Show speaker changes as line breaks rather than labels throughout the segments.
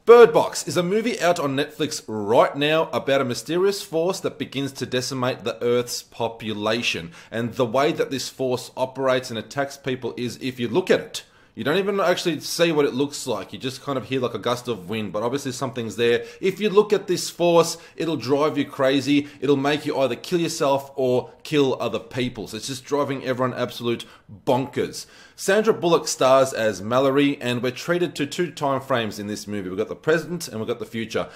Bird Box is a movie out on Netflix right now about a mysterious force that begins to decimate the Earth's population. And the way that this force operates and attacks people is if you look at it. You don't even actually see what it looks like. You just kind of hear like a gust of wind, but obviously something's there. If you look at this force, it'll drive you crazy. It'll make you either kill yourself or kill other people. So it's just driving everyone absolute bonkers. Sandra Bullock stars as Malory, and we're treated to two time frames in this movie. We've got the present and we've got the future.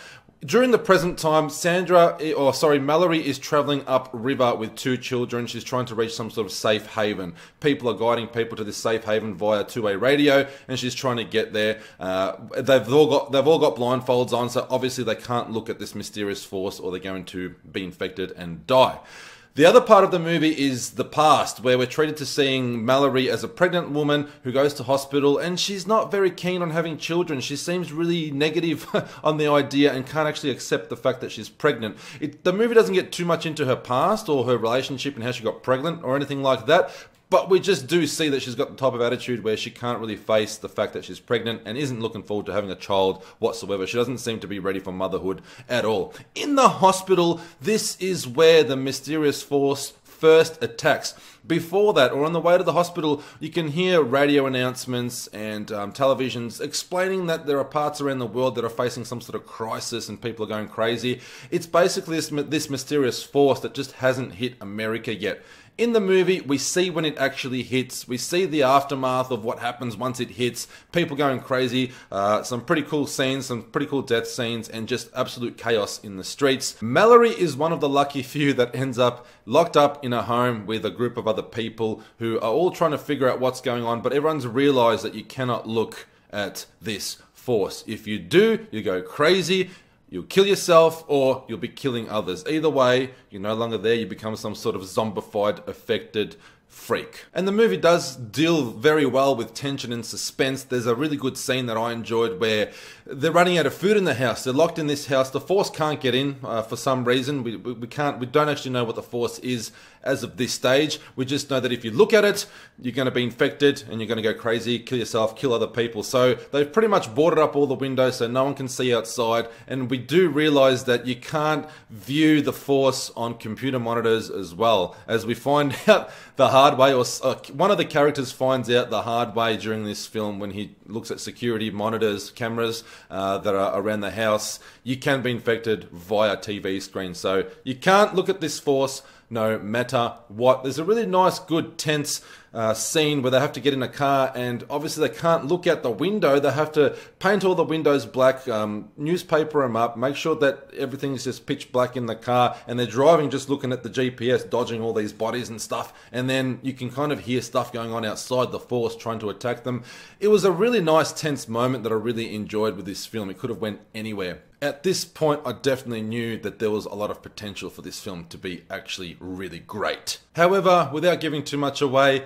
During the present time, Malory is traveling upriver with two children. She's trying to reach some sort of safe haven. People are guiding people to this safe haven via two-way radio, and she's trying to get there. They've all got blindfolds on, so obviously they can't look at this mysterious force, or they're going to be infected and die. The other part of the movie is the past, where we're treated to seeing Malory as a pregnant woman who goes to hospital, and she's not very keen on having children. She seems really negative on the idea and can't actually accept the fact that she's pregnant. The movie doesn't get too much into her past or her relationship and how she got pregnant or anything like that. But we just do see that she's got the type of attitude where she can't really face the fact that she's pregnant and isn't looking forward to having a child whatsoever. She doesn't seem to be ready for motherhood at all. In the hospital, this is where the mysterious force first attacks. Before that, or on the way to the hospital, you can hear radio announcements and televisions explaining that there are parts around the world that are facing some sort of crisis and people are going crazy. It's basically this mysterious force that just hasn't hit America yet. In the movie, we see when it actually hits. We see the aftermath of what happens once it hits. People going crazy. Some pretty cool scenes, some pretty cool death scenes, and just absolute chaos in the streets. Malory is one of the lucky few that ends up locked up in a home with a group of other people who are all trying to figure out what's going on, but everyone's realized that you cannot look at this force. If you do, you go crazy. You'll kill yourself or you'll be killing others. Either way, you're no longer there. You become some sort of zombified, affected freak. And the movie does deal very well with tension and suspense. There's a really good scene that I enjoyed where they're running out of food in the house. They're locked in this house. The force can't get in for some reason. We don't actually know what the force is as of this stage. We just know that if you look at it, you're going to be infected and you're going to go crazy, kill yourself, kill other people. So they've pretty much boarded up all the windows so no one can see outside. And we do realize that you can't view the force on computer monitors as well. As we find out the hard way, or one of the characters finds out the hard way during this film when he looks at security monitors, cameras that are around the house. You can be infected via TV screen. So you can't look at this force no matter what. There's a really nice, good, tense scene where they have to get in a car, and obviously they can't look out the window. They have to paint all the windows black, newspaper them up, make sure that everything's just pitch black in the car, and they're driving just looking at the GPS, dodging all these bodies and stuff, and then you can kind of hear stuff going on outside, the force trying to attack them. It was a really nice, tense moment that I really enjoyed with this film. It could have went anywhere. At this point, I definitely knew that there was a lot of potential for this film to be actually really great. However, without giving too much away,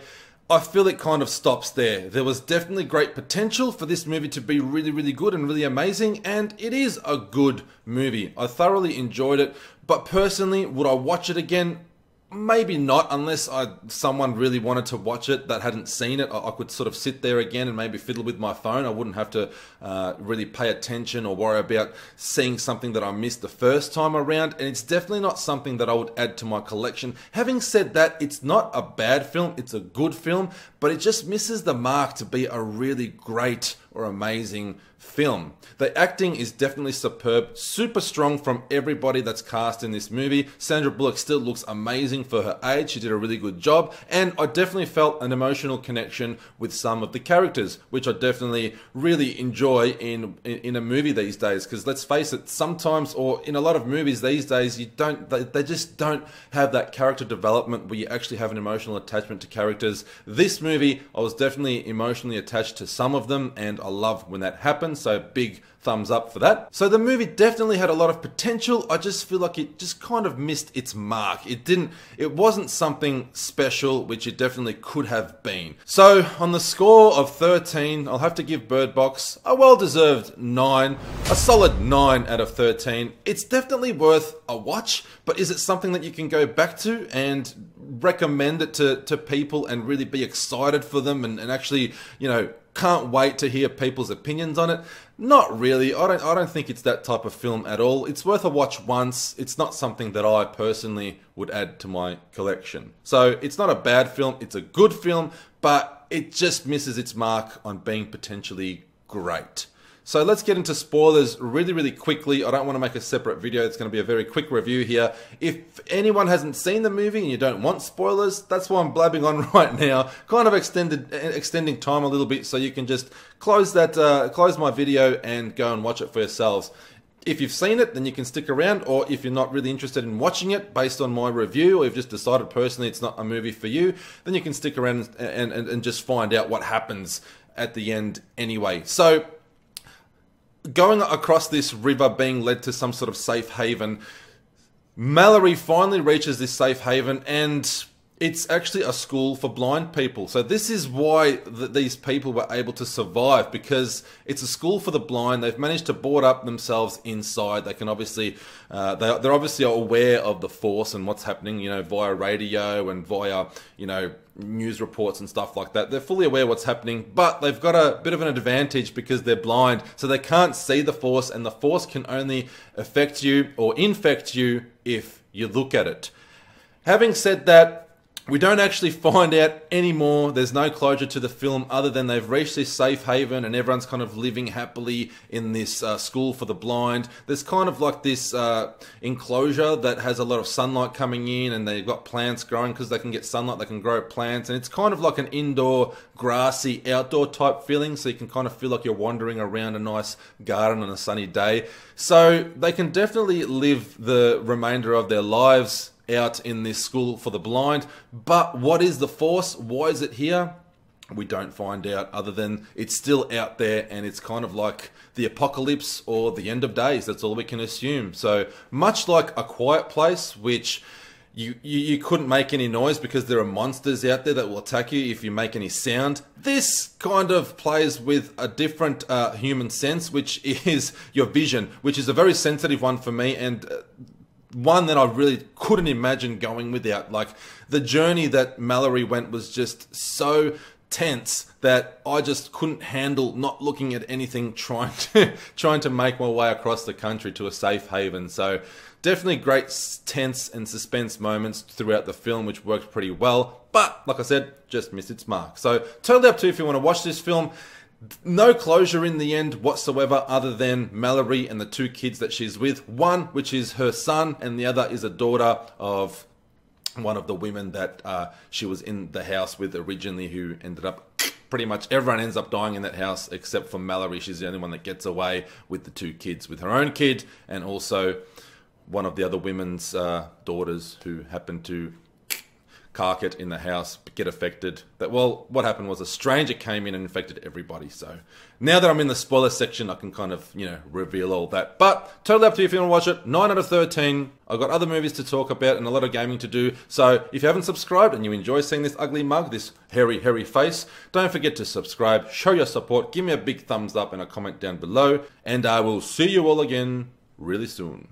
I feel it kind of stops there. There was definitely great potential for this movie to be really, really good and really amazing, and it is a good movie. I thoroughly enjoyed it, but personally, would I watch it again? Maybe not, unless someone really wanted to watch it that hadn't seen it. I could sort of sit there again and maybe fiddle with my phone. I wouldn't have to really pay attention or worry about seeing something that I missed the first time around. And it's definitely not something that I would add to my collection. Having said that, it's not a bad film. It's a good film, but it just misses the mark to be a really great or amazing film. The acting is definitely superb, super strong from everybody that's cast in this movie. Sandra Bullock still looks amazing for her age. She did a really good job, and I definitely felt an emotional connection with some of the characters, which I definitely really enjoy in a movie these days. Because let's face it, sometimes, or in a lot of movies these days, they just don't have that character development where you actually have an emotional attachment to characters. This movie, I was definitely emotionally attached to some of them, and I love when that happens. So big thumbs up for that. So the movie definitely had a lot of potential. I just feel like it just kind of missed its mark. It wasn't something special, which it definitely could have been. So on the score of 13, I'll have to give Bird Box a well-deserved 9, a solid 9 out of 13. It's definitely worth a watch, but is it something that you can go back to and recommend it to people and really be excited for them and actually, can't wait to hear people's opinions on it. Not really. I don't think it's that type of film at all. It's worth a watch once. It's not something that I personally would add to my collection. So it's not a bad film. It's a good film, but it just misses its mark on being potentially great. So let's get into spoilers really, really quickly. I don't want to make a separate video. It's going to be a very quick review here. If anyone hasn't seen the movie and you don't want spoilers, that's why I'm blabbing on right now. Kind of extending time a little bit so you can just close my video and go and watch it for yourselves. If you've seen it, then you can stick around, or if you're not really interested in watching it based on my review, or you've just decided personally it's not a movie for you, then you can stick around and just find out what happens at the end anyway. So, going across this river, being led to some sort of safe haven, Malory finally reaches this safe haven, and it's actually a school for blind people. So this is why these people were able to survive, because it's a school for the blind. They've managed to board up themselves inside. They can obviously, they're obviously aware of the force and what's happening, you know, via radio and via, you know, news reports and stuff like that. They're fully aware what's happening, but they've got a bit of an advantage because they're blind, so they can't see the force, and the force can only affect you or infect you if you look at it. Having said that, we don't actually find out anymore. There's no closure to the film other than they've reached this safe haven and everyone's kind of living happily in this school for the blind. There's kind of like this enclosure that has a lot of sunlight coming in, and they've got plants growing because they can get sunlight, they can grow plants, and it's kind of like an indoor, grassy, outdoor type feeling, so you can kind of feel like you're wandering around a nice garden on a sunny day. So they can definitely live the remainder of their lives out in this school for the blind. But what is the force? Why is it here? We don't find out, other than it's still out there, and it's kind of like the apocalypse or the end of days. That's all we can assume. So much like A Quiet Place, which you couldn't make any noise because there are monsters out there that will attack you if you make any sound. This kind of plays with a different human sense, which is your vision, which is a very sensitive one for me, and one that I really couldn't imagine going without. Like, the journey that Malory went was just so tense that I just couldn't handle not looking at anything, trying to make my way across the country to a safe haven. So definitely great tense and suspense moments throughout the film, which worked pretty well, but like I said, just missed its mark. So totally up to you if you want to watch this film. No closure in the end whatsoever, other than Malory and the two kids that she's with. One, which is her son, and the other is a daughter of one of the women that she was in the house with originally, who ended up, pretty much everyone ends up dying in that house except for Malory. She's the only one that gets away with the two kids, with her own kid and also one of the other women's daughters who happened to cark it in the house, get affected. Well, what happened was a stranger came in and infected everybody. So now that I'm in the spoiler section, I can kind of, you know, reveal all that. But totally up to you if you want to watch it. 9 out of 13. I've got other movies to talk about and a lot of gaming to do. So if you haven't subscribed and you enjoy seeing this ugly mug, this hairy face, don't forget to subscribe, show your support, give me a big thumbs up and a comment down below. And I will see you all again really soon.